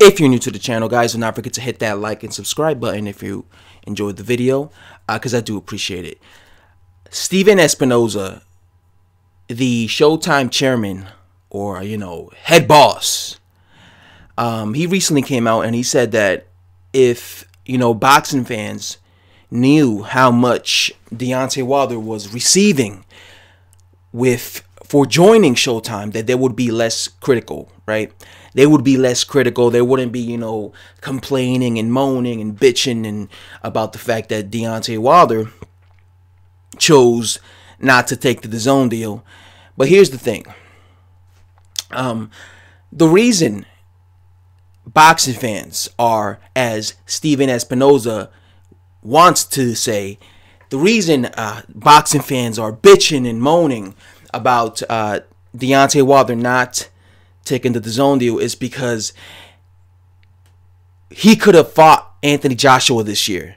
If you're new to the channel, guys, do not forget to hit that like and subscribe button if you enjoyed the video, because I do appreciate it. Steven Espinoza, the Showtime chairman, or, head boss, he recently came out and he said that if, boxing fans knew how much Deontay Wilder was receiving for joining Showtime, that they would be less critical, right? They would be less critical. They wouldn't be, complaining and moaning and bitching and about the fact that Deontay Wilder chose not to take the DAZN deal. But here's the thing. The reason boxing fans are, as Steven Espinoza wants to say, the reason boxing fans are bitching and moaning about Deontay Wilder not taking the DAZN deal is because he could have fought Anthony Joshua this year.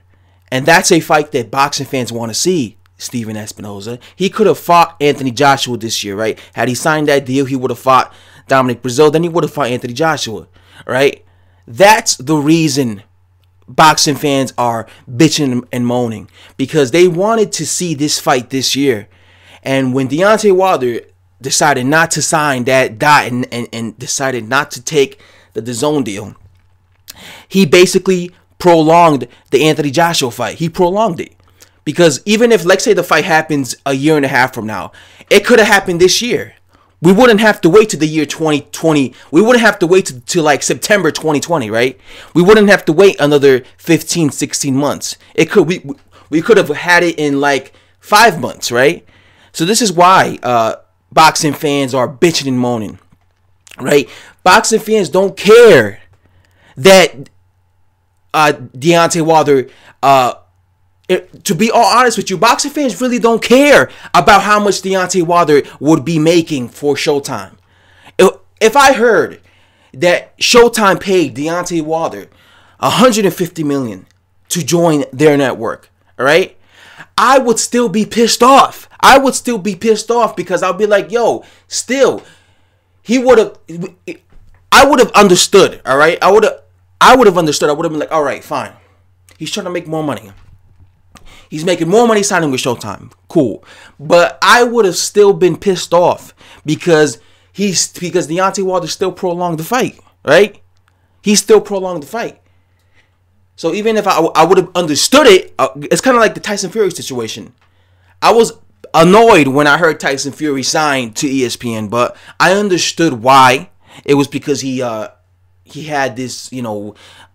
And that's a fight that boxing fans want to see, Steven Espinoza. He could have fought Anthony Joshua this year, right? Had he signed that deal, he would have fought Dominic Breazeale, then he would have fought Anthony Joshua, right? That's the reason boxing fans are bitching and moaning, because they wanted to see this fight this year. And when Deontay Wilder decided not to sign that dot and decided not to take the DAZN deal, he basically prolonged the Anthony Joshua fight. He prolonged it. Because even if, let's say, the fight happens a year and a half from now, it could have happened this year. We wouldn't have to wait to the year 2020. We wouldn't have to wait to like September 2020, right? We wouldn't have to wait another 15, 16 months. We could have had it in like 5 months, right? So this is why boxing fans are bitching and moaning, right? Boxing fans don't care that Deontay Wilder, to be all honest with you, boxing fans really don't care about how much Deontay Wilder would be making for Showtime. If I heard that Showtime paid Deontay Wilder $150 million to join their network, all right, I would still be pissed off. I would still be pissed off because I'll be like, yo, still, I would have understood, all right? I would have understood. I would have been like, all right, fine. He's trying to make more money. He's making more money signing with Showtime. Cool. But I would have still been pissed off because Deontay Wilder still prolonged the fight, right? He still prolonged the fight. So even if I would have understood it, it's kind of like the Tyson Fury situation. I was annoyed when I heard Tyson Fury sign to ESPN, but I understood why. It was because he had this,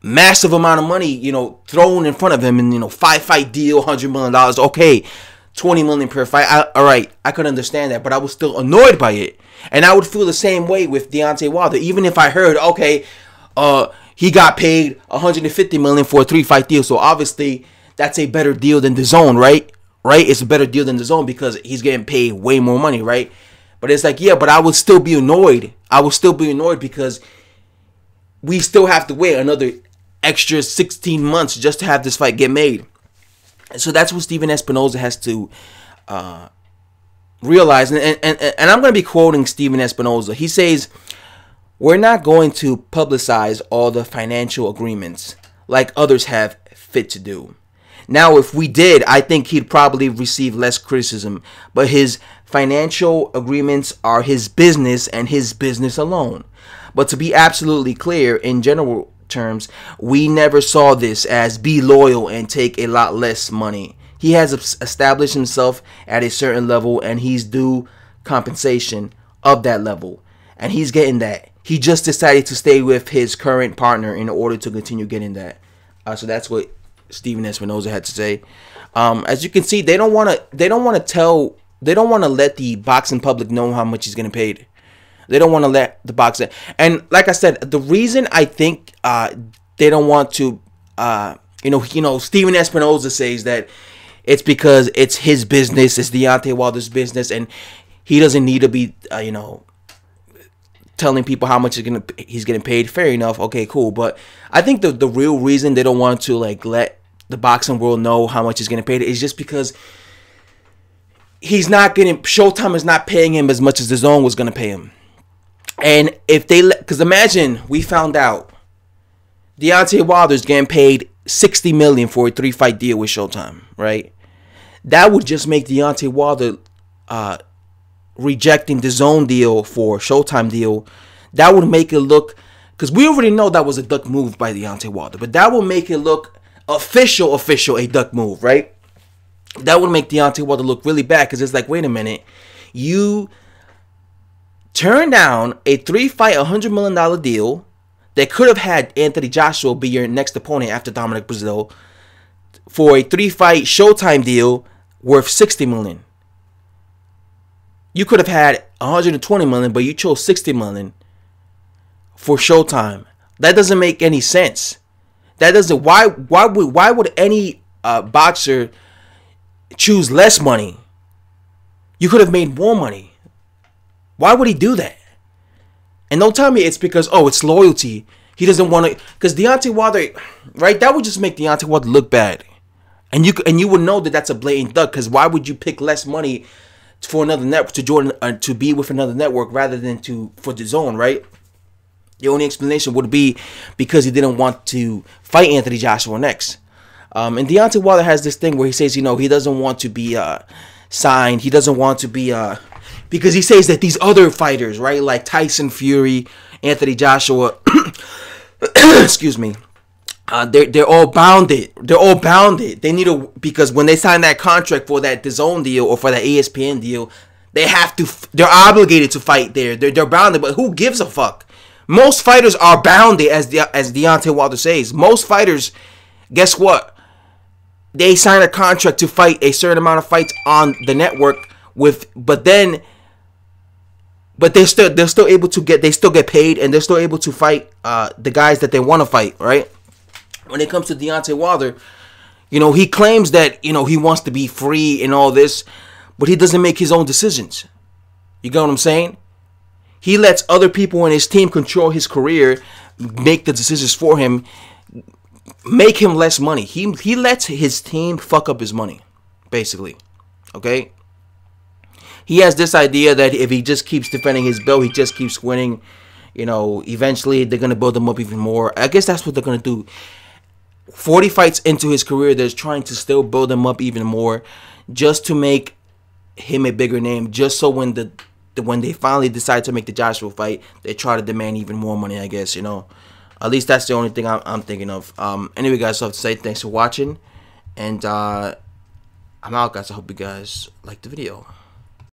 massive amount of money, thrown in front of him, and 5-fight deal, $100 million. Okay, $20 million per fight. All right, I could understand that, but I was still annoyed by it, and I would feel the same way with Deontay Wilder, even if I heard, okay, he got paid $150 million for a 3-fight deal, so obviously that's a better deal than DAZN, right? Right? It's a better deal than DAZN because he's getting paid way more money, right? But it's like, yeah, but I would still be annoyed. I would still be annoyed because we still have to wait another extra 16 months just to have this fight get made. So that's what Steven Espinoza has to realize. And I'm going to be quoting Steven Espinoza. He says, we're not going to publicize all the financial agreements like others have fit to do. Now, if we did, I think he'd probably receive less criticism. But his financial agreements are his business and his business alone. But to be absolutely clear, in general terms, we never saw this as be loyal and take a lot less money. He has established himself at a certain level and he's due compensation of that level. And he's getting that. He just decided to stay with his current partner in order to continue getting that. So that's what Steven Espinoza had to say. As you can see, they don't want to let the boxing public know how much he's getting paid. They don't want to let the boxer. And like I said, the reason I think they don't want to, Steven Espinoza says that it's because it's his business, it's Deontay Wilder's business, and he doesn't need to be, telling people how much he's getting paid. Fair enough. Okay, cool. But I think the real reason they don't want to let the boxing world know how much he's getting paid is just because Showtime is not paying him as much as DAZN was going to pay him. And if they because imagine we found out Deontay Wilder's getting paid $60 million for a 3-fight deal with Showtime, right? That would just make Deontay Wilder rejecting the DAZN deal for Showtime deal. That would make it look, because we already know that was a duck move by Deontay Wilder, but that will make it look official a duck move, right? That would make Deontay Wilder look really bad, because it's like, wait a minute, you turn down a 3-fight, $100 million deal that could have had Anthony Joshua be your next opponent after Dominic Breazeale for a 3-fight Showtime deal worth $60 million. You could have had $120 million, but you chose $60 million for Showtime. That doesn't make any sense. That doesn't. Why would any boxer choose less money? You could have made more money. Why would he do that? And don't tell me it's because, oh, it's loyalty. He doesn't want to, because Deontay Wilder, right? That would just make Deontay Wilder look bad, and you would know that that's a blatant duck. Because why would you pick less money for another network to join to be with another network rather than for the DAZN, right? The only explanation would be because he didn't want to fight Anthony Joshua next. And Deontay Wilder has this thing where he says, he doesn't want to be signed. He doesn't want to be because he says that these other fighters, right, like Tyson Fury, Anthony Joshua, excuse me, they're all bounded. They're all bounded. They need to, because when they sign that contract for that DAZN deal or for that ESPN deal, they're obligated to fight there. They're bounded, but who gives a fuck? Most fighters are bounded, as Deontay Wilder says. Most fighters, guess what? They sign a contract to fight a certain amount of fights on the network but they're still able to get paid, and they're still able to fight the guys that they want to fight, right? When it comes to Deontay Wilder, he claims that, he wants to be free and all this, but he doesn't make his own decisions. You get what I'm saying? He lets other people in his team control his career, make the decisions for him, make him less money. He lets his team fuck up his money, basically. Okay? He has this idea that if he just keeps defending his belt, he just keeps winning, eventually they're going to build him up even more. I guess that's what they're going to do. 40 fights into his career, they're trying to still build him up even more just to make him a bigger name, just so when they finally decide to make the Joshua fight, they try to demand even more money, I guess, At least that's the only thing I'm thinking of. Anyway, guys, so I have to say thanks for watching, and I'm out, guys. I hope you guys liked the video.